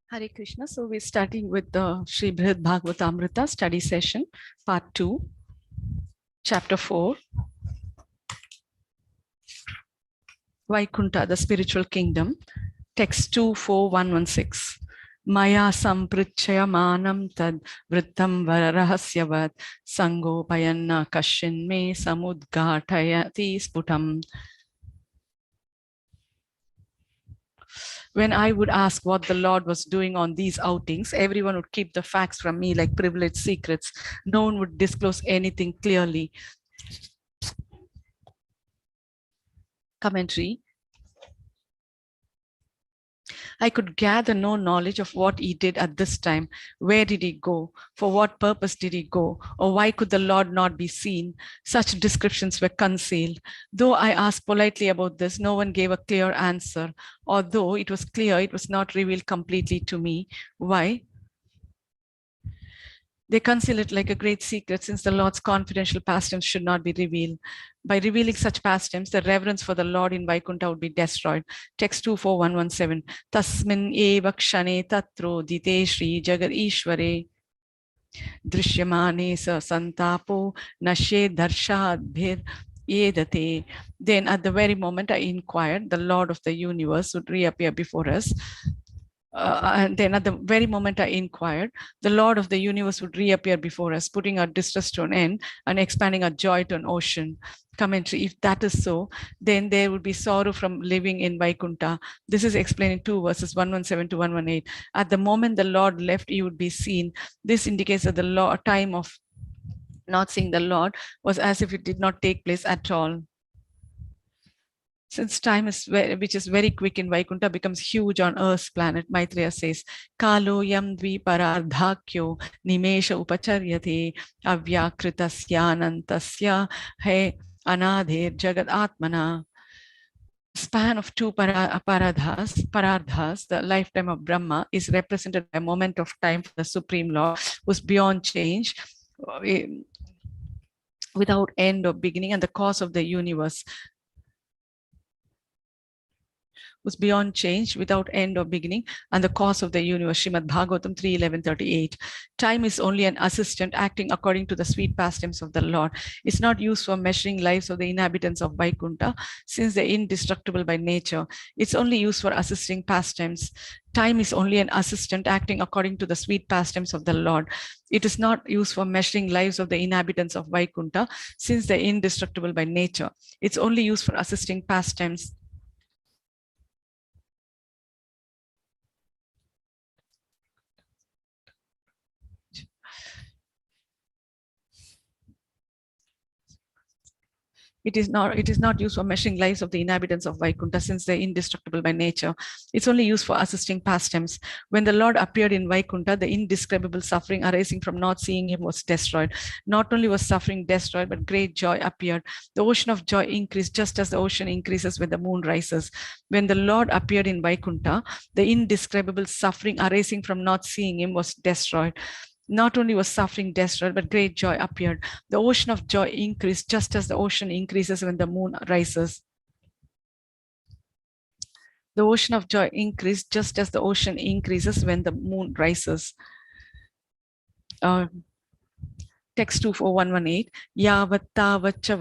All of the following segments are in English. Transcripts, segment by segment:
Hare Krishna. So we're starting with the Sri Brhad Bhagavatamrta study session, part 2, chapter 4, Vaikuntha, the spiritual kingdom, text 24116. Maya samprichaya manam tad vrittam varahasyavat sango payanna kashin me samudghatayati sputam. When I would ask what the Lord was doing on these outings, everyone would keep the facts from me like privileged secrets. No one would disclose anything clearly. Commentary. I could gather no knowledge of what he did at this time. Where did he go? For what purpose did he go? Or why could the Lord not be seen? Such descriptions were concealed. Though I asked politely about this, no one gave a clear answer. Although it was clear, it was not revealed completely to me. Why? They conceal it like a great secret, since the Lord's confidential pastimes should not be revealed. By revealing such pastimes, the reverence for the Lord in Vaikuntha would be destroyed. Text 24117. Tasmin eva kshane tatro dite shri jagat ishvare drishyamane sa santapo nashe darshadbhir yedate. Then at the very moment I inquired, the Lord of the universe would reappear before us. And then at the very moment I inquired, the Lord of the universe would reappear before us, putting our distress to an end and expanding our joy to an ocean. Commentary. If that is so, then there would be sorrow from living in Vaikuntha. This is explained in 2 verses 117 to 118. At the moment the Lord left, he would be seen. This indicates that the time of not seeing the Lord was as if it did not take place at all. Since time is which is very quick in Vaikuntha becomes huge on Earth's planet, Maitreya says, Kalo yam dviparardhakyo nimesha upacharyate avyakritasyanantasya he anadher jagat atmana. Span of two parardhas, the lifetime of Brahma, is represented by a moment of time for the Supreme Lord, who's beyond change, without end or beginning, and the cause of the universe. Was beyond change, without end or beginning, and the cause of the universe. Srimad Bhagavatam 3:11-38. Time is only an assistant acting according to the sweet pastimes of the Lord. It's not used for measuring lives of the inhabitants of Vaikuntha, since they're indestructible by nature. It's only used for assisting pastimes. Time is only an assistant acting according to the sweet pastimes of the Lord. It is not used for measuring lives of the inhabitants of Vaikuntha, since they're indestructible by nature. It's only used for assisting pastimes. It is not used for measuring lives of the inhabitants of Vaikuntha, since they're indestructible by nature. It's only used for assisting pastimes. When the Lord appeared in Vaikuntha, the indescribable suffering arising from not seeing him was destroyed. Not only was suffering destroyed, but great joy appeared. The ocean of joy increased just as the ocean increases when the moon rises. When the Lord appeared in Vaikuntha, the indescribable suffering arising from not seeing him was destroyed. Not only was suffering destroyed, but great joy appeared. The ocean of joy increased just as the ocean increases when the moon rises. The ocean of joy increased just as the ocean increases when the moon rises. Text 24118. Yavattavaccha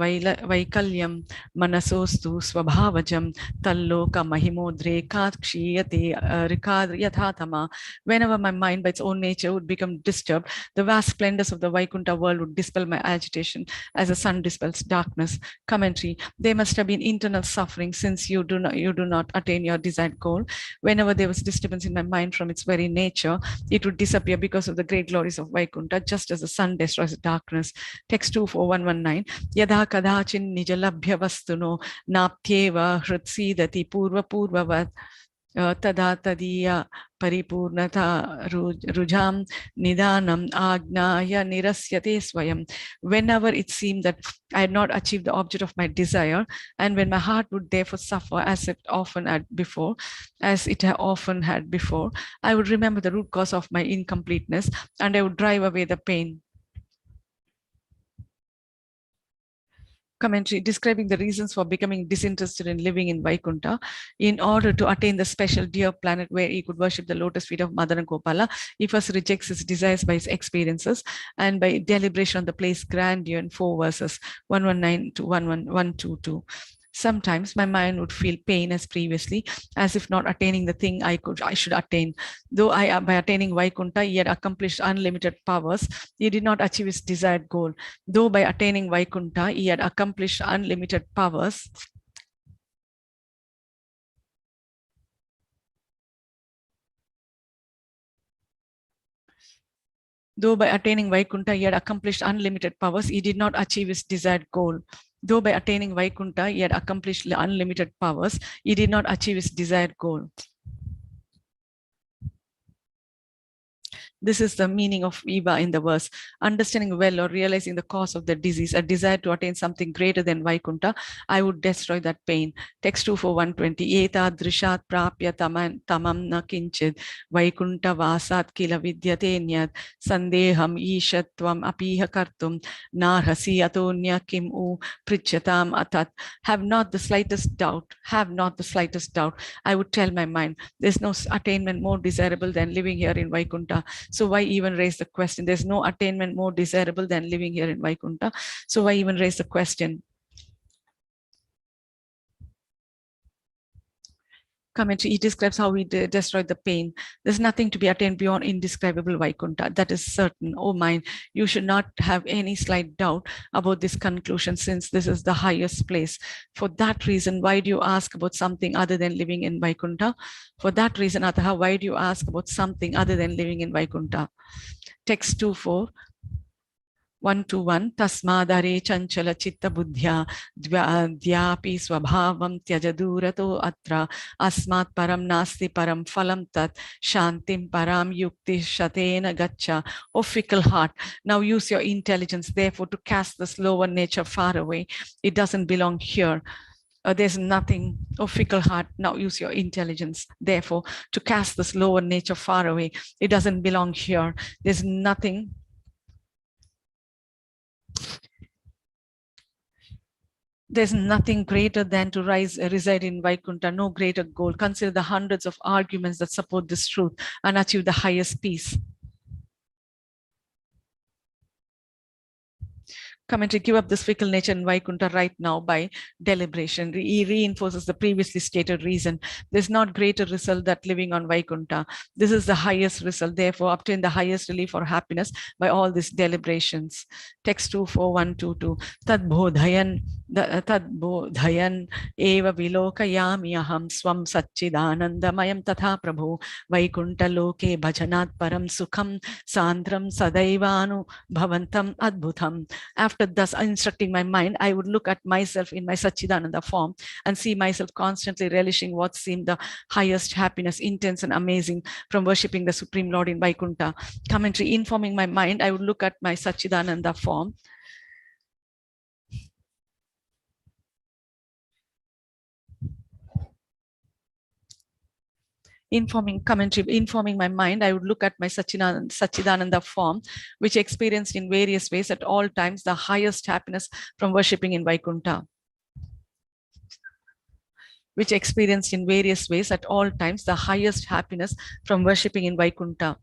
vaikalyam manasostu swabhavajam talloka mahimodrekat kshiyate rikadyathama. Whenever my mind by its own nature would become disturbed, the vast splendors of the Vaikuntha world would dispel my agitation as the sun dispels darkness. Commentary. There must have been internal suffering, since you do not attain your desired goal. Whenever there was disturbance in my mind from its very nature, it would disappear because of the great glories of Vaikuntha, just as the sun destroys darkness. Text 24119. Yada kadachin nijalabhya vastuno naptyeva hritsidati purva purvavat tada tadiya paripurnata rujam nidanam agnaya nirasyate swayam. Whenever it seemed that I had not achieved the object of my desire, and when my heart would therefore suffer as it often had before, I would remember the root cause of my incompleteness, and I would drive away the pain. Commentary describing the reasons for becoming disinterested in living in Vaikuntha. In order to attain the special dear planet where he could worship the lotus feet of Madana Gopala, he first rejects his desires by his experiences and by deliberation on the place grandeur in 4 verses 119 to 122. Sometimes my mind would feel pain as previously, as if not attaining the thing I should attain. Though by attaining Vaikuntha, he had accomplished unlimited powers, he did not achieve his desired goal. Though by attaining Vaikuntha, he had accomplished unlimited powers, though by attaining Vaikuntha, he had accomplished unlimited powers, he did not achieve his desired goal. Though by attaining Vaikuntha, he had accomplished unlimited powers, he did not achieve his desired goal. This is the meaning of Eva in the verse. Understanding well or realizing the cause of the disease, a desire to attain something greater than Vaikuntha, I would destroy that pain. Text 2 for 120. Eta drishat prapya tamam na kinchid Vaikuntha vasat kila vidyate nyat sandeham ishatvam apiha kartum narhasi atonya kim u prichatam atat. Have not the slightest doubt, I would tell my mind, there's no attainment more desirable than living here in Vaikuntha. So why even raise the question? There's no attainment more desirable than living here in Vaikuntha. So why even raise the question? Commentary, he describes how he destroyed the pain. There's nothing to be attained beyond indescribable Vaikuntha. That is certain. Oh mind, you should not have any slight doubt about this conclusion, since this is the highest place. For that reason, why do you ask about something other than living in Vaikuntha? For that reason, Ataha, why do you ask about something other than living in Vaikuntha? Text 2.4. 121 tasmadare chanchala chitta buddhya dyapi swabhavam tyajadurato atra asmat param nasti param phalam tat shantim param yukti shatena gacha. O fickle heart, now use your intelligence therefore to cast this lower nature far away. It doesn't belong here. There's nothing, oh fickle heart, now use your intelligence therefore to cast this lower nature far away. It doesn't belong here. There's nothing greater than to reside in Vaikuntha, no greater goal. Consider the hundreds of arguments that support this truth and achieve the highest peace. Commentary, give up this fickle nature in Vaikuntha right now by deliberation. He reinforces the previously stated reason. There's not greater result than living on Vaikuntha. This is the highest result. Therefore, obtain the highest relief or happiness by all these deliberations. Text 24122. Tad bodhayan eva vilokayami aham swam satchidanandamayam tatha prabhu Vaikuntha loke bhajanat param sukham sandram sadaivanu bhavantam adbhutam. After thus instructing my mind, I would look at myself in my Satchidananda form and see myself constantly relishing what seemed the highest happiness, intense and amazing from worshipping the Supreme Lord in Vaikuntha. Commentary, informing my mind, I would look at my Satchidananda form informing my mind, I would look at my Satchidananda form, which experienced in various ways at all times the highest happiness from worshipping in Vaikuntha. Which experienced in various ways at all times the highest happiness from worshipping in Vaikuntha.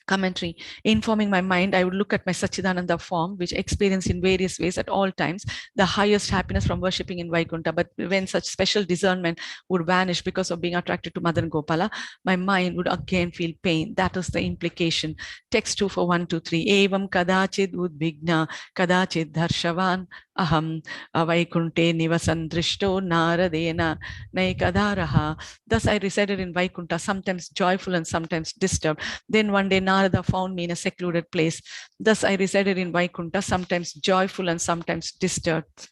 Commentary, informing my mind, I would look at my Satchidananda form, which experienced in various ways at all times the highest happiness from worshipping in Vaikuntha. But when such special discernment would vanish because of being attracted to Madan Gopala, my mind would again feel pain. That is the implication. Text 2 for 123. Evam kadachid udvigna kadachid dharshavan aham Vaikunte nivasan drishto naradena naikadaraha. Thus I resided in Vaikuntha, sometimes joyful and sometimes disturbed. Then one day Narada found me in a secluded place. Thus I resided in Vaikuntha, sometimes joyful and sometimes disturbed.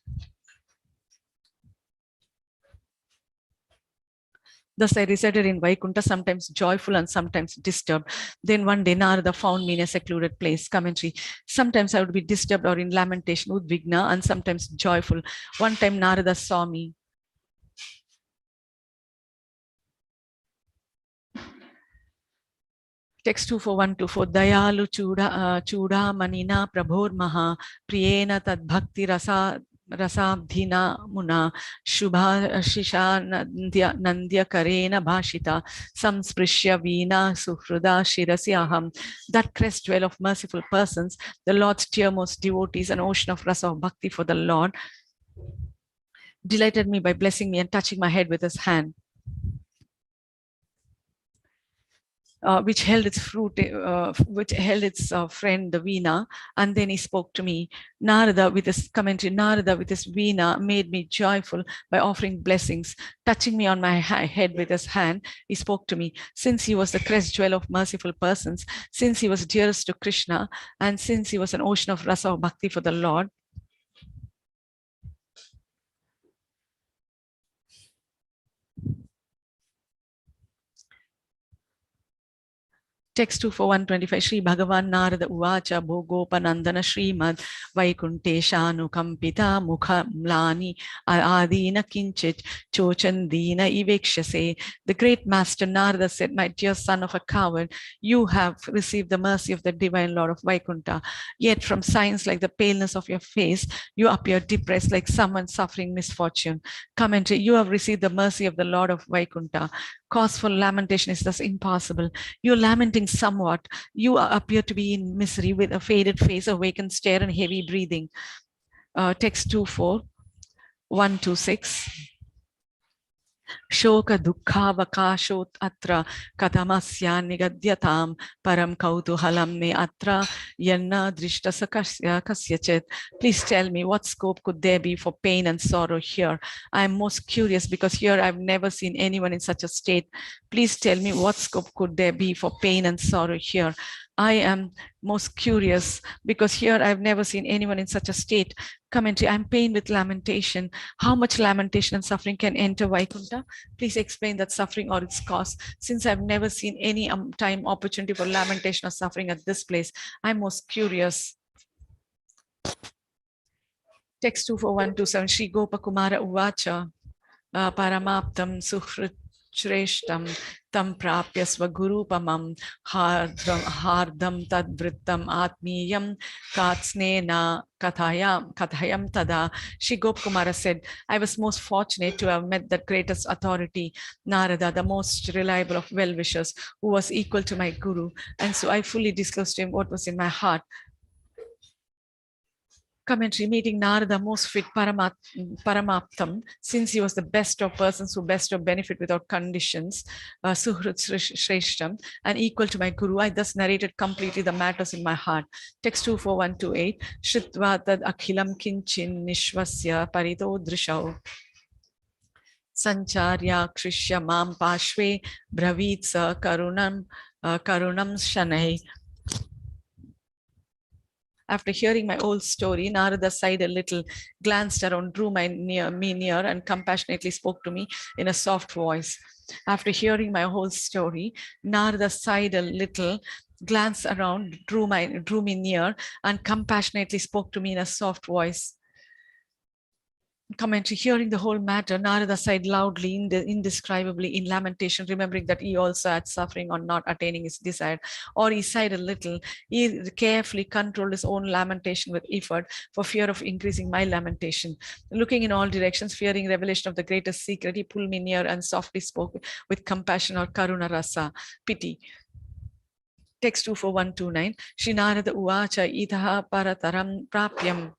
Thus I resided in Vaikuntha, sometimes joyful and sometimes disturbed. Then one day Narada found me in a secluded place. Commentary. Sometimes I would be disturbed or in lamentation, udvigna, and sometimes joyful. One time Narada saw me. Text 24124. Dayalu chuda manina prabhor maha priyena tad bhakti rasabdhina muna shubha shisha nandya karena bhashita samsprishya veena suhruda shirasi aham. That crest well of merciful persons, the Lord's dearmost devotees, an ocean of rasa of bhakti for the Lord, delighted me by blessing me and touching my head with his hand. Which held its fruit, which held its friend, the Veena, and then he spoke to me. Narada, with his commentary, Narada with his Veena made me joyful by offering blessings. Touching me on my head with his hand, he spoke to me. Since he was the crest jewel of merciful persons, since he was dearest to Krishna, and since he was an ocean of rasa of bhakti for the Lord, Text 2 for 125. Shri Bhagavan Narada Uvacha Bhogopanandana Srimad Vaikunteshanu Kampita Mukha Mlani Adina Kinchit Chochandina Ivekshase. The great master Narada said, my dear son of a coward, you have received the mercy of the divine Lord of Vaikuntha. Yet from signs like the paleness of your face, you appear depressed like someone suffering misfortune. Commentary, you have received the mercy of the Lord of Vaikuntha. Cause for lamentation is thus impossible. You're lamenting somewhat. You appear to be in misery with a faded face, a vacant stare, and heavy breathing. Text 24126. Shoka dukha vakashot atra katamasya nigadyatam param kautuhalam me atra yanna drishtasa kasyachit. Please tell me, what scope could there be for pain and sorrow here? I am most curious because here I've never seen anyone in such a state. Please tell me, what scope could there be for pain and sorrow here? I am most curious because here I've never seen anyone in such a state. Commentary, I'm pained with lamentation. How much lamentation and suffering can enter Vaikuntha? Please explain that suffering or its cause. Since I've never seen any time opportunity for lamentation or suffering at this place, I'm most curious. Text 24127. Shri Gopakumara Uvacha Paramaptam Suhrit Shreshtam tam prapya svagurupamam hardam tadvrittam atmiyam katsnena kathayam tada. Shri Gopakumara said, I was most fortunate to have met the greatest authority, Narada, the most reliable of well-wishers, who was equal to my guru, and so I fully disclosed to him what was in my heart. Commentary, meeting Narada most fit Paramaptam, since he was the best of persons who best of benefit without conditions, Suhrit Shreshtam, and equal to my Guru, I thus narrated completely the matters in my heart. Text 24128. Shritva tad akhilam kinchin nishvasya parito drishau. Sancharya krishya mam pashve bravitsa karunam shanai. After hearing my old story, Narada sighed a little, glanced around, drew me near, and compassionately spoke to me in a soft voice. After hearing my whole story, Narada sighed a little, glanced around, drew me near, and compassionately spoke to me in a soft voice. Commentary, hearing the whole matter, Narada sighed loudly, indescribably, in lamentation, remembering that he also had suffering on not attaining his desire. Or he sighed a little. He carefully controlled his own lamentation with effort for fear of increasing my lamentation. Looking in all directions, fearing revelation of the greatest secret, he pulled me near and softly spoke with compassion or karuna rasa, pity. Text 24129. Shri Narada Uvacha itaha parataram prapyam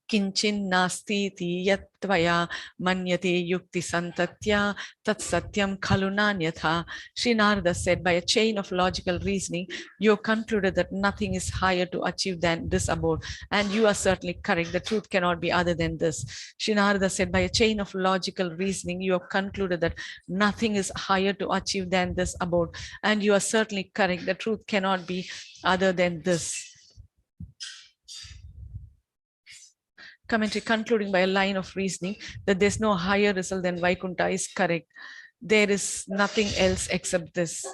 Kinchin nasti yat tvaya manyate yukti santatya tat satyam khalunanyatha. Shri Narada said, by a chain of logical reasoning, you have concluded that nothing is higher to achieve than this abode. And you are certainly correct. The truth cannot be other than this. Shri Narada said, by a chain of logical reasoning, you have concluded that nothing is higher to achieve than this abode. And you are certainly correct. The truth cannot be other than this. Commentary, concluding by a line of reasoning that there's no higher result than Vaikuntha is correct. There is nothing else except this.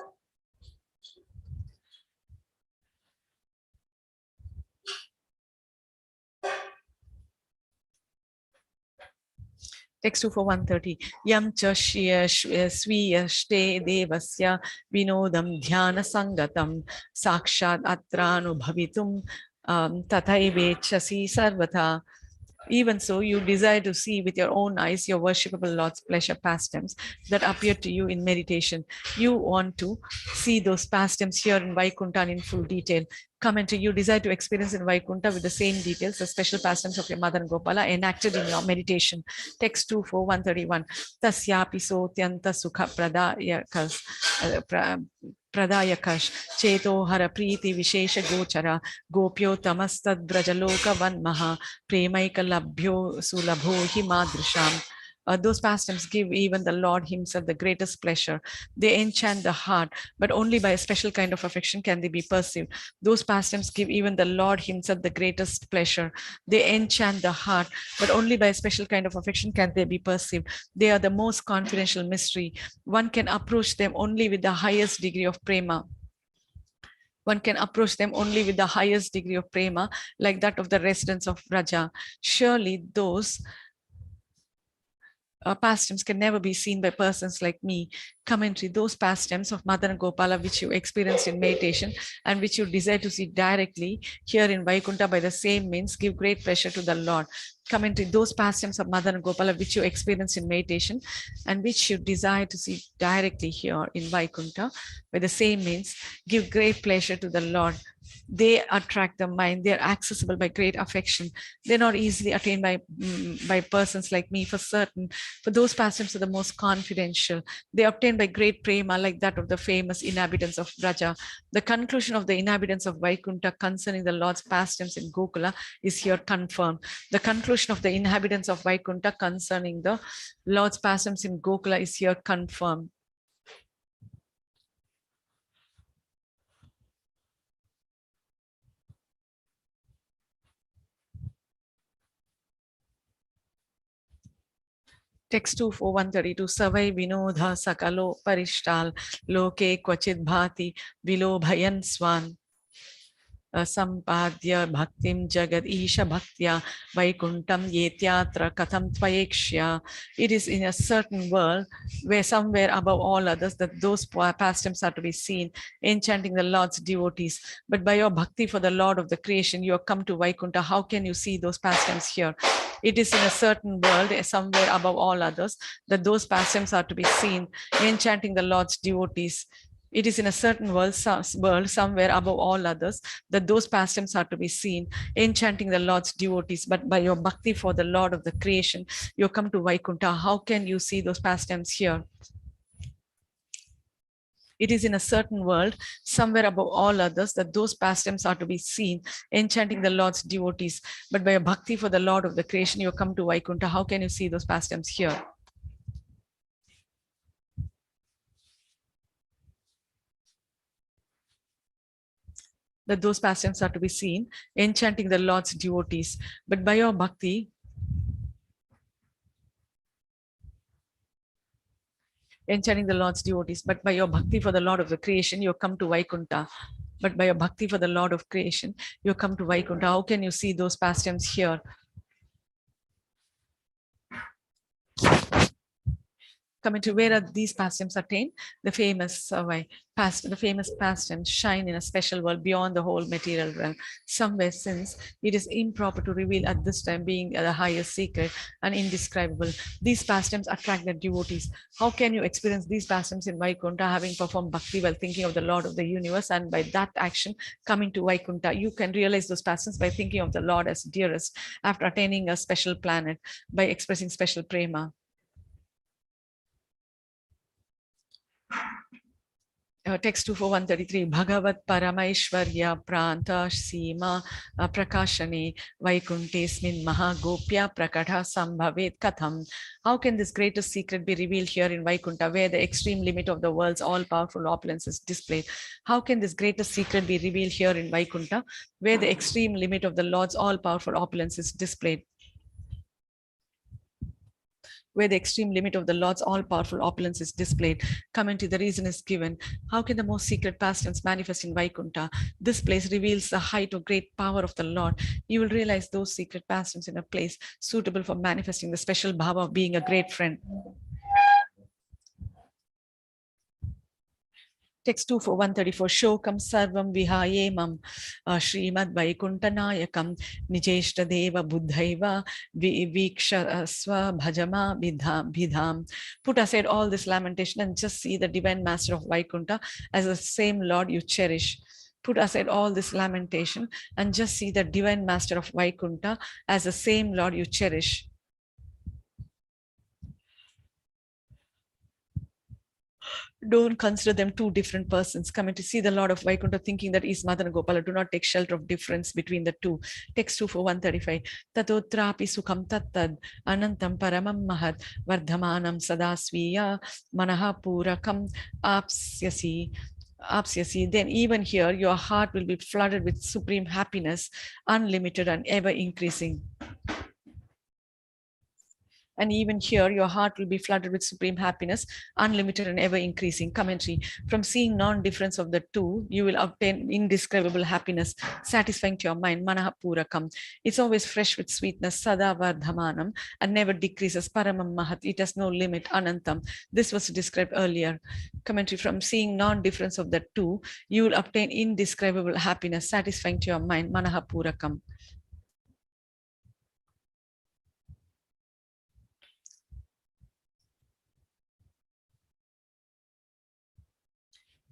Text 2 for 130. Yam cha sviya shte devasya vinodam dhyana sangatam sakshat atranu bhavitum tathaivechasi sarvata. Even so, you desire to see with your own eyes your worshipable Lord's pleasure pastimes that appear to you in meditation. You want to see those pastimes here in Vaikuntha in full detail. Commentary, you desire to experience in Vaikuntha with the same details, the special pastimes of your mother and Gopala enacted in your meditation. Text 2 for 131. Tasyapi sotyanta sukha pradayakash cheto hara priti vishesha gochara gopyo tamastad brajaloka vanmaha premaika labhyo sulabho himadrisham. Those pastimes give even the Lord himself the greatest pleasure. They enchant the heart, but only by a special kind of affection can they be perceived. Those pastimes give even the Lord himself the greatest pleasure. They enchant the heart, but only by a special kind of affection can they be perceived. They are the most confidential mystery. One can approach them only with the highest degree of prema. One can approach them only with the highest degree of prema, like that of the residents of Braja. Surely those pastimes can never be seen by persons like me. Commentary, those pastimes of Mother and Gopala which you experienced in meditation and which you desire to see directly here in Vaikuntha by the same means give great pleasure to the Lord. Commentary, those pastimes of Mother and Gopala which you experienced in meditation and which you desire to see directly here in Vaikuntha by the same means give great pleasure to the Lord. They attract the mind. They're accessible by great affection. They're not easily attained by persons like me for certain. For those pastimes are the most confidential. They are obtained by great prema like that of the famous inhabitants of Braja. The conclusion of the inhabitants of Vaikuntha concerning the Lord's pastimes in Gokula is here confirmed. The conclusion of the inhabitants of Vaikuntha concerning the Lord's pastimes in Gokula is here confirmed. Text 2 for 132. Savai vinodha sakalo parishtal loke kvachid bhati vilobhayan swan. Sampadya bhaktim jagad isha bhaktya vaikuntam yetyatra katham tvayekshya. It is in a certain world where somewhere above all others that those pastimes are to be seen, enchanting the Lord's devotees. But by your bhakti for the Lord of the creation, you have come to Vaikuntha. How can you see those pastimes here? It is in a certain world, somewhere above all others, that those pastimes are to be seen, enchanting the Lord's devotees. It is in a certain world somewhere above all others that those pastimes are to be seen, enchanting the Lord's devotees. But by your bhakti for the Lord of the creation, you come to Vaikuntha. How can you see those pastimes here? It is in a certain world, somewhere above all others, that those pastimes are to be seen, enchanting the Lord's devotees. But by your bhakti for the Lord of the creation, you come to Vaikuntha. How can you see those pastimes here? That those pastimes are to be seen, enchanting the Lord's devotees. But by your bhakti, enchanting the Lord's devotees. But by your bhakti for the Lord of the creation, you come to Vaikuntha. But by your bhakti for the Lord of creation, you come to Vaikuntha. How can you see those pastimes here? Coming to where are these pastimes attained? The famous pastimes shine in a special world beyond the whole material realm. Somewhere, since it is improper to reveal at this time, being the highest secret and indescribable, these pastimes attract the devotees. How can you experience these pastimes in Vaikuntha, having performed bhakti while thinking of the Lord of the universe, and by that action coming to Vaikuntha? You can realize those pastimes by thinking of the Lord as dearest after attaining a special planet, by expressing special prema. Text 2 for 133. Bhagavat Paramaishwarya Pranta Sima Prakashane Vaikuntesmin Mahagopya Prakatha Sambhavet Katham. How can this greatest secret be revealed here in Vaikuntha, where the extreme limit of the world's all-powerful opulence is displayed? How can this greatest secret be revealed here in Vaikuntha, where the extreme limit of the Lord's all-powerful opulence is displayed? where the extreme limit of the Lord's all-powerful opulence is displayed. Commentary, the reason is given. How can the most secret pastimes manifest in Vaikuntha? This place reveals the height of great power of the Lord. You will realize those secret pastimes in a place suitable for manifesting the special bhava of being a great friend. Text 2 for 134. Shokam sarvam vihayemam Srimad Vaikuntanayakam Nijeshta deva buddhaiva viksha swa bhajama bidham. Put aside all this lamentation and just see the divine master of Vaikuntha as the same Lord you cherish. Put aside all this lamentation and just see the divine master of Vaikuntha as the same Lord you cherish. Don't consider them two different persons. Coming to see the Lord of Vaikuntha, thinking that is Madana Gopala. Do not take shelter of difference between the two. Text 2 for 135. Tatotrapi sukham tattad anantam paramam mahat vardhamanam sadasviya manaha purakam apsyasi. Then even here your heart will be flooded with supreme happiness, unlimited and ever increasing. And even here, your heart will be flooded with supreme happiness, unlimited and ever increasing. Commentary. From seeing non-difference of the two, you will obtain indescribable happiness, satisfying to your mind. Manaha purakam. It's always fresh with sweetness. Sada vardhamanam, and never decreases. Paramam mahat. It has no limit. Anantam. This was described earlier. Commentary. From seeing non-difference of the two, you will obtain indescribable happiness, satisfying to your mind. Manaha purakam.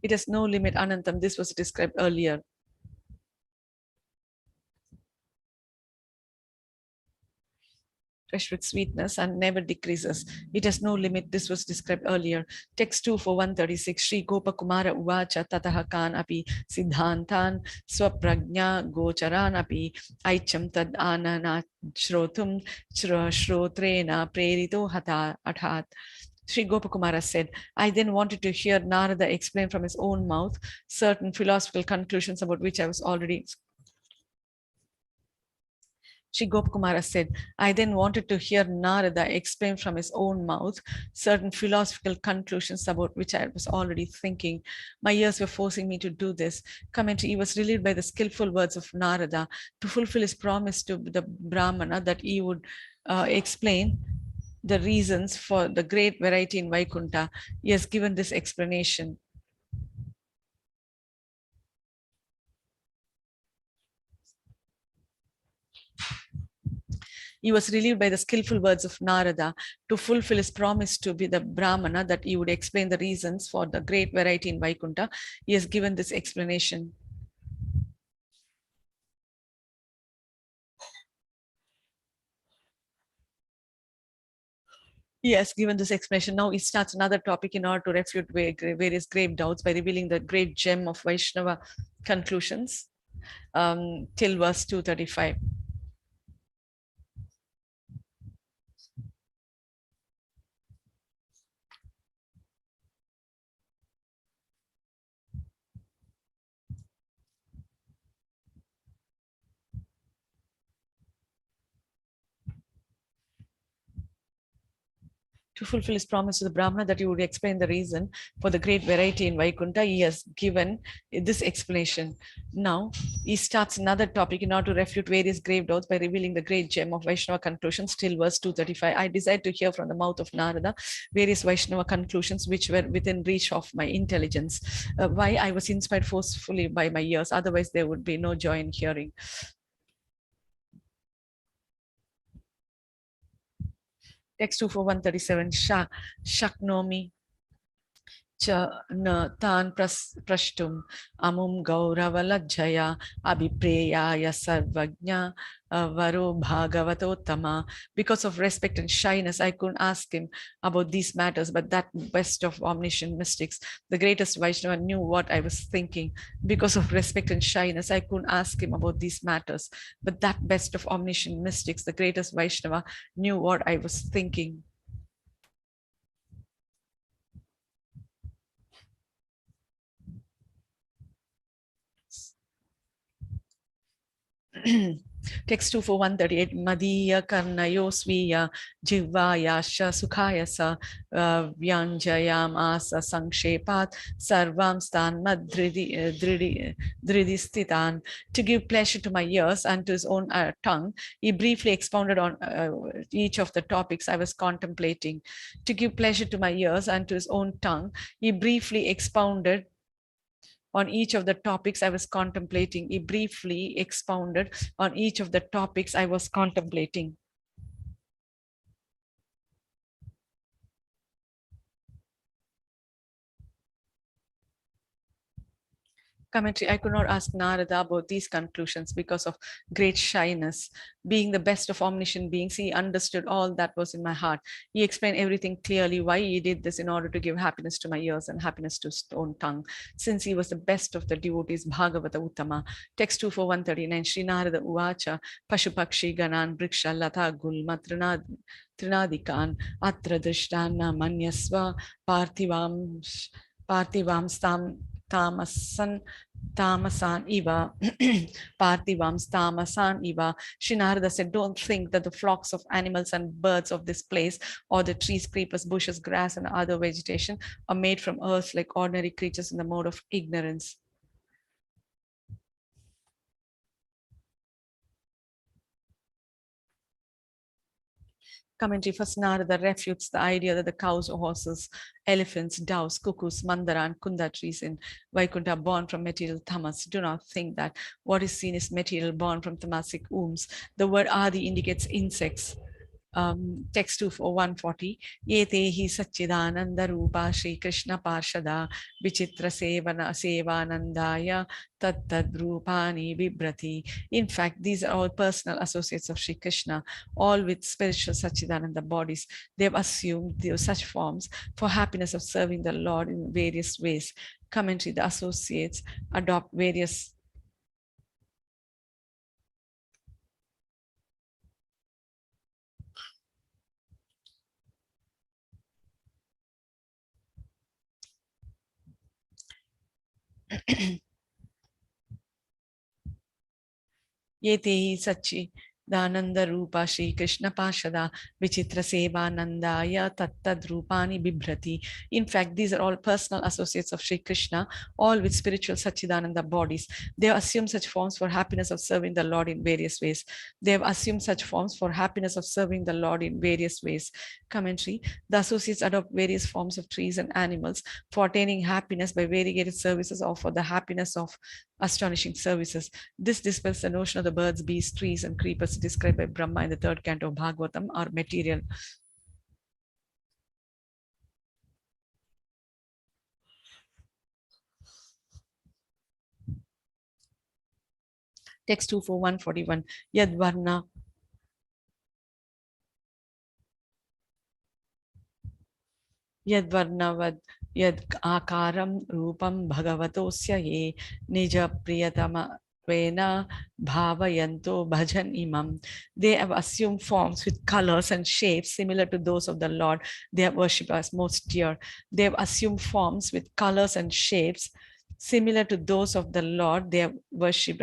It has no limit, Anantam. This was described earlier. Fresh with sweetness and never decreases. It has no limit. This was described earlier. Text 2 for 136. Shri Gopa Kumara Uvacha Tatahakan api Siddhantan Swaprajna Gocharan api Aicham Tad Anana Shrotum Shrotrena Prerito Hata Athat. Sri Gopakumara said, I then wanted to hear Narada explain from his own mouth certain philosophical conclusions about which I was already. Sri Gopakumara said, I then wanted to hear Narada explain from his own mouth certain philosophical conclusions about which I was already thinking. My ears were forcing me to do this. Commentary, he was relieved by the skillful words of Narada to fulfill his promise to the Brahmana that he would explain the reasons for the great variety in Vaikuntha. He has given this explanation. He was relieved by the skillful words of Narada to fulfill his promise to be the Brahmana that he would explain the reasons for the great variety in Vaikuntha. He has given this explanation. He has given this explanation. Now he starts another topic in order to refute various grave doubts by revealing the great gem of Vaishnava conclusions till verse 235. To fulfill his promise to the Brahmana that he would explain the reason for the great variety in Vaikuntha, he has given this explanation. Now, he starts another topic in order to refute various grave doubts by revealing the great gem of Vaishnava conclusions till verse 235. I desired to hear from the mouth of Narada various Vaishnava conclusions which were within reach of my intelligence. Why? I was inspired forcefully by my ears, otherwise there would be no joy in hearing. Text 2 for 137. Shaknomi cha na tan prashtum amum gauravalajjaya abhipreyaya sarvajna varo bhagavatottama. Because of respect and shyness, I couldn't ask him about these matters, but that best of omniscient mystics, the greatest Vaishnava, knew what I was thinking. Because of respect and shyness, I couldn't ask him about these matters, but that best of omniscient mystics, the greatest Vaishnava, knew what I was thinking. Text 2 for 138. Madhya karnayo sviya jivvayasha sukhayasa vyanjayam asa sankshepat sarvam stan dhridi stitan. To give pleasure to my ears and to his own tongue, he briefly expounded on each of the topics I was contemplating. To give pleasure to my ears and to his own tongue, he briefly expounded on each of the topics I was contemplating. He briefly expounded on each of the topics I was contemplating. Commentary. I could not ask Narada about these conclusions because of great shyness. Being the best of omniscient beings, he understood all that was in my heart. He explained everything clearly, why he did this in order to give happiness to my ears and happiness to his own tongue. Since he was the best of the devotees, Bhagavata Uttama. Text 2 for 139. Sri Narada Uvacha Pashupakshi Ganan Briksha Lata Gulma Trinadikan Atra Drishtana Manyasva Parthivam Tamasan Iva, Parthivams Tamasan Iva. Sri Narada said, don't think that the flocks of animals and birds of this place, or the trees, creepers, bushes, grass, and other vegetation are made from earth like ordinary creatures in the mode of ignorance. Commentary. First, Narada refutes the idea that the cows, horses, elephants, doves, cuckoos, mandara, and kunda trees in Vaikuntha are born from material tamas. Do not think that what is seen is material born from tamasic wombs. The word adi indicates insects. Text 2 for 140. Yete hi Satchidananda Rupa Shri Krishna Parshada Vichitra Sevanandaya Tattad Rupani Vibrati. In fact, these are all personal associates of Shri Krishna, all with spiritual Satchidananda bodies. They have assumed such forms for happiness of serving the Lord in various ways. Commentary. The associates adopt various Yete Satchidananda Rupa Shri Krishna Parshada Vichitra Sevanandaya Tattad Rupani Bibhrati. In fact, these are all personal associates of Shri Krishna, all with spiritual Satchidananda bodies. They have assumed such forms for happiness of serving the Lord in various ways. They have assumed such forms for happiness of serving the Lord in various ways. Commentary. The associates adopt various forms of trees and animals for attaining happiness by variegated services or for the happiness of astonishing services. This dispels the notion of the birds, beasts, trees, and creepers described by Brahma in the third canto of Bhagavatam are material. Text 2 for 141. Yadvarna Yadvarnavad Yad Akaram Rupam Bhagavatosya Ye Nija Priyatama Vena Bhavayanto Bhajan Imam. They have assumed forms with colors and shapes similar to those of the Lord they have worshipped as most dear. They have assumed forms with colors and shapes similar to those of the Lord they have worshipped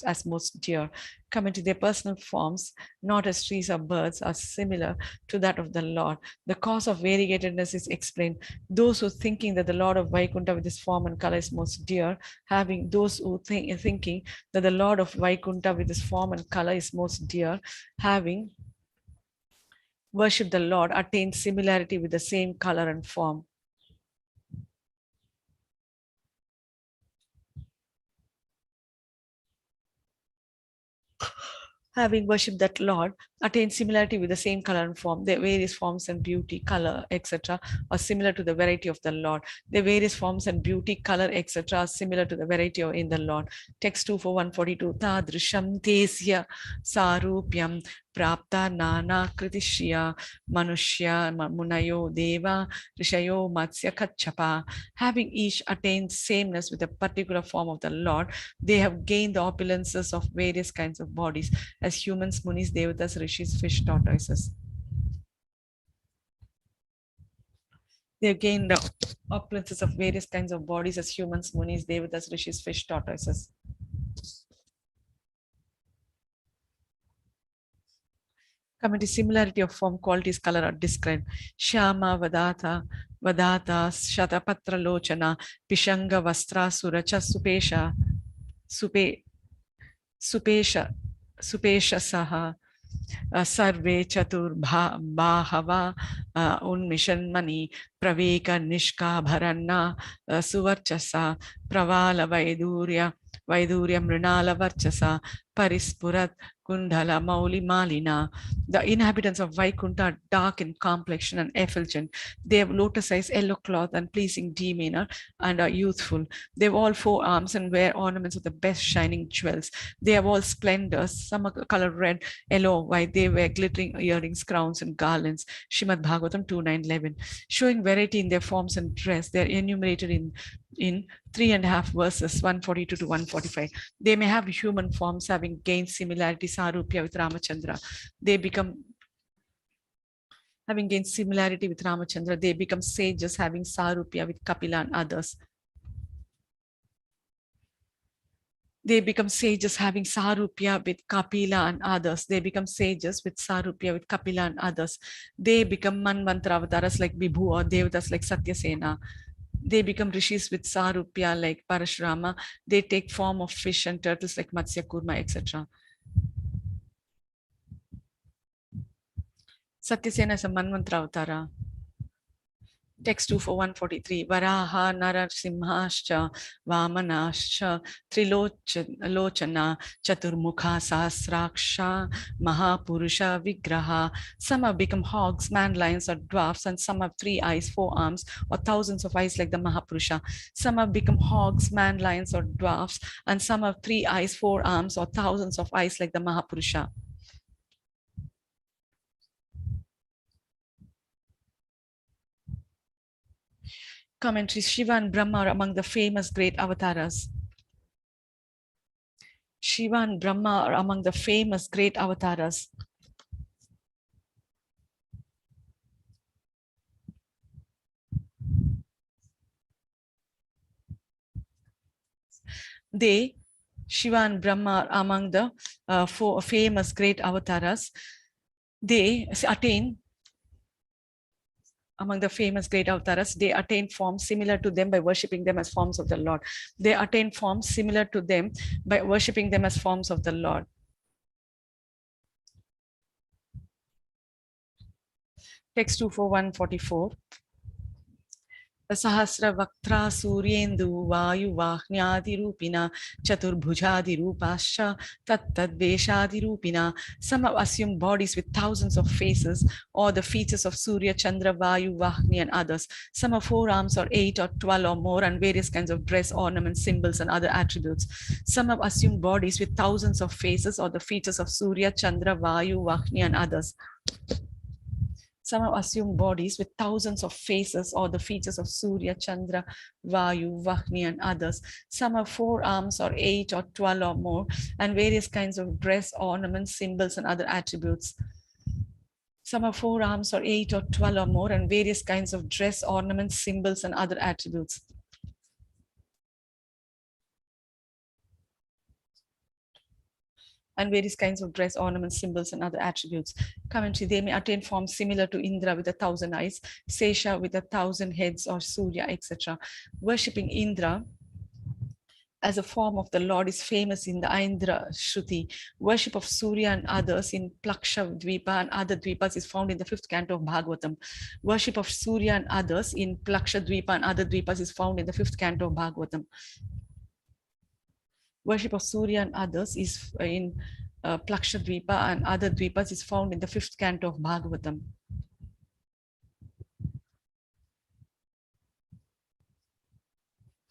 as most dear. Coming to their personal forms, not as trees or birds, are similar to that of the Lord. The cause of variegatedness is explained. Those who thinking that the Lord of Vaikuntha with his form and color is most dear, having those who thinking that the Lord of Vaikuntha with his form and color is most dear, having worshipped the Lord, attain similarity with the same color and form. Having worshipped that Lord, attain similarity with the same color and form. Their various forms and beauty, color, etc. are similar to the variety of the Lord. Their various forms and beauty, color, etc. are similar to the variety in the Lord. Text 2 for 142. Tadrisham tesya sarupyam prapta nana kritishya manushya munayo deva rishayo matsya kachapa. Having each attained sameness with a particular form of the Lord, they have gained the opulences of various kinds of bodies as humans, munis, devatas, rishis, fish, tortoises. They have gained the opulences of various kinds of bodies as humans, munis, devatas, rishis, fish, tortoises. Coming to similarity of form, qualities, color are described. Shyama Vadata Shatapatra Lochana Pishanga Vastra Suracha Supe Supesha Supesha Saha Sarve Chatur Bahava Unmishanmani Praveka Nishka Bharanna Suvarchasa Pravala Vaidurya Mrinala Varchasa Parispurat Kundala Mauli Malina. The inhabitants of Vaikuntha are dark in complexion and effulgent. They have lotus eyes, yellow cloth, and pleasing demeanor, and are youthful. They have all 4 arms and wear ornaments of the best shining jewels. They have all splendors. Some are colored red, yellow, white. They wear glittering earrings, crowns, and garlands. Srimad Bhagavatam 2.9.11. Showing variety in their forms and dress, they are enumerated in 3.5 verses, 142 to 145. They may have human forms having gained similarity, Sarupya with Ramachandra. They become having gained similarity with Ramachandra. They become sages having Sarupya with Kapila and others. They become sages having Sarupya with Kapila and others. They become sages with Sarupya with Kapila and others. They become Manvantara avatars like Vibhu or Devatas like Satyasena. They become rishis with Sarupya like Parashurama. They take form of fish and turtles like Matsya Kurma, etc. Satyasena is a Manvantara avatara. Text 2 for 143. Varaha Narasimhascha Vamanascha Trilochana Chaturmukha Sahasraksha Mahapurusha Vigraha. Some have become hogs, man lions, or dwarfs, and some have 3 eyes, 4 arms, or thousands of eyes like the Mahapurusha. Some have become hogs, man lions, or dwarfs, and some have 3 eyes, 4 arms, or thousands of eyes like the Mahapurusha. Commentary. Shiva and Brahma are among the famous great avatars. Shiva and Brahma are among the famous great avatars. They, Shiva and Brahma, are among the 4 famous great avatars. They attain among the famous great avatars, they attain forms similar to them by worshipping them as forms of the Lord. They attain forms similar to them by worshipping them as forms of the Lord. Text 2 for 144. Sahasra Vaktra Suryendu Vayu Vahnyadi Rupina Chaturbhujadi Rupascha Tattad Veshadi Rupina. Some have assumed bodies with thousands of faces, or the features of Surya, Chandra, Vayu, Vahni, and others. Some have 4 arms, or 8 or 12 or more, and various kinds of dress, ornaments, symbols, and other attributes. Some have assumed bodies with thousands of faces, or the features of Surya, Chandra, Vayu, Vahni, and others. Some have assumed bodies with thousands of faces, or the features of Surya, Chandra, Vayu, Vahni, and others. Some have 4 arms, or 8 or 12 or more, and various kinds of dress, ornaments, symbols, and other attributes. Some have 4 arms, or 8 or 12 or more, and various kinds of dress, ornaments, symbols, and other attributes. And various kinds of dress, ornaments, symbols, and other attributes. Commentary. They may attain forms similar to Indra with 1,000 eyes, Sesha with 1,000 heads, or Surya, etc. Worshipping Indra as a form of the Lord is famous in the Aindra Shruti. Worship of Surya and others in Plaksha Dvipa and other Dvipas is found in the 5th canto of Bhagavatam. Worship of Surya and others in Plaksha Dvipa and other Dvipas is found in the 5th canto of Bhagavatam. Worship of Surya and others is in Plaksha Dvipa and other Dvipas is found in the 5th canto of Bhagavatam.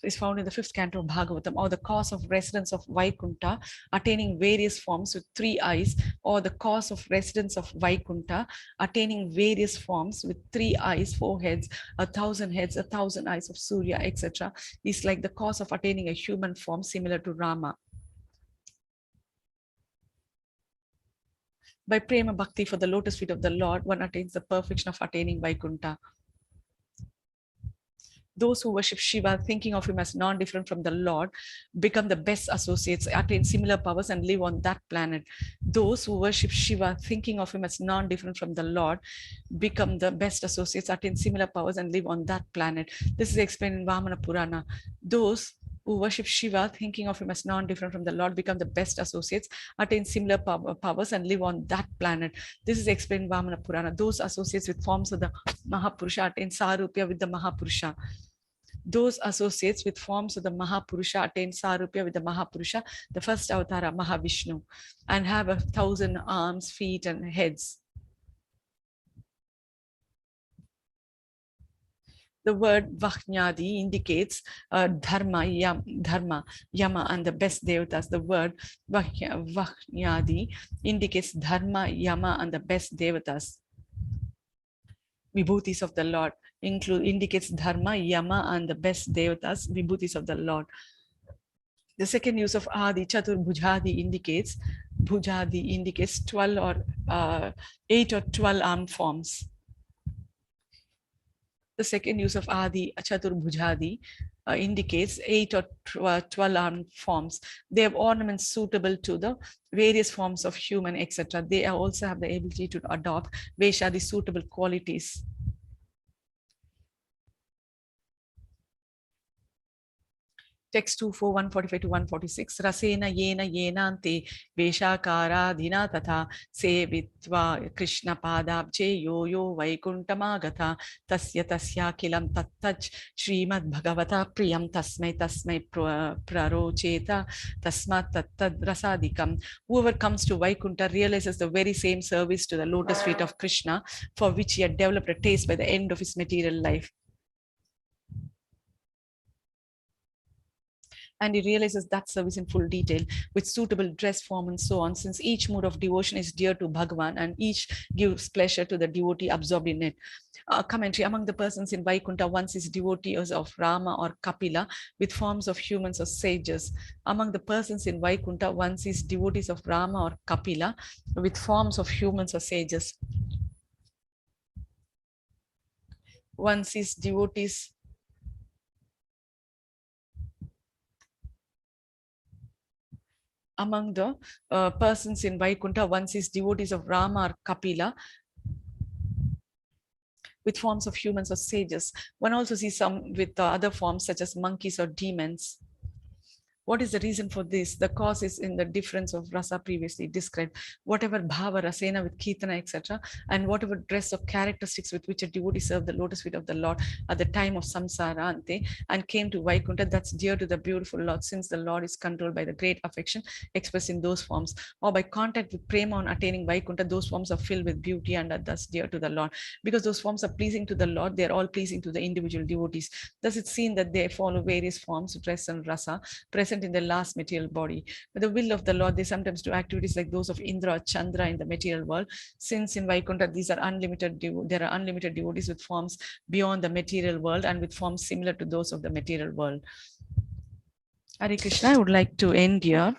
Is found in the 5th canto of Bhagavatam, or the cause of residence of Vaikuntha, attaining various forms with 3 eyes, or the cause of residence of Vaikuntha, attaining various forms with 3 eyes, 4 heads, 1,000 heads, 1,000 eyes of Surya, etc., is like the cause of attaining a human form similar to Rama. By prema bhakti for the lotus feet of the Lord, one attains the perfection of attaining Vaikuntha. Those who worship Shiva, thinking of him as non-different from the Lord, become the best associates, attain similar powers, and live on that planet. Those who worship Shiva, thinking of him as non-different from the Lord, become the best associates, attain similar powers, and live on that planet. This is explained in Vamana Purana. Those who worship Shiva, thinking of him as non-different from the Lord, become the best associates, attain similar powers, and live on that planet. This is explained in Vamana Purana. Those associates with forms of the Mahapurusha attain Sarupya with the Mahapurusha. Those associates with forms of the Mahapurusha attain Sarupya with the Mahapurusha, the first avatara, Mahavishnu, and have 1,000 arms, feet, and heads. The word Vahnyadi indicates dharma, yama, and the best devatas. The word Vahnyadi indicates dharma, yama, and the best devatas. Vibhutis of the Lord indicates dharma, yama, and the best devatas, vibhutis of the Lord. The second use of Adi, Chatur Bhujadi indicates 12 or 8 or 12 armed forms. The second use of Adi, Chatur Bhujadi, indicates 8 or 12 armed forms. They have ornaments suitable to the various forms of human, etc. They also have the ability to adopt Veshadi suitable qualities. Text 2:4, 145 to 146. Rasena yena yenante veshakara dina tatha sevitva Krishna padabje yo yo vaikuntamagata tasya tasya kilam tattach Srimad Bhagavata priyam tasmai prarocheta tasmat tattad rasadikam. Whoever comes to Vaikuntha realizes the very same service to the lotus feet of Krishna for which he had developed a taste by the end of his material life. And he realizes that service in full detail with suitable dress, form, and so on, since each mood of devotion is dear to Bhagavan and each gives pleasure to the devotee absorbed in it. Commentary: among the persons in Vaikuntha, one is devotees of Rama or Kapila with forms of humans or sages. Among the persons in Vaikuntha, one is devotees of Rama or Kapila with forms of humans or sages. One is devotees among the persons in Vaikuntha, one is devotees of Rama or Kapila with forms of humans or sages. One also sees some with other forms such as monkeys or demons. What is the reason for this? The cause is in the difference of rasa previously described. Whatever bhava, rasena with kirtana, etc., and whatever dress or characteristics with which a devotee served the lotus feet of the Lord at the time of samsara ante and came to Vaikuntha, that's dear to the beautiful Lord, since the Lord is controlled by the great affection expressed in those forms, or by contact with prema on attaining Vaikuntha, those forms are filled with beauty and are thus dear to the Lord. Because those forms are pleasing to the Lord, they are all pleasing to the individual devotees. Thus it's seen that they follow various forms, dress and rasa, present in the last material body. With the will of the Lord, they sometimes do activities like those of Indra or Chandra in the material world. Since in Vaikuntha, these are unlimited, there are unlimited devotees with forms beyond the material world and with forms similar to those of the material world. Hare Krishna, I would like to end here.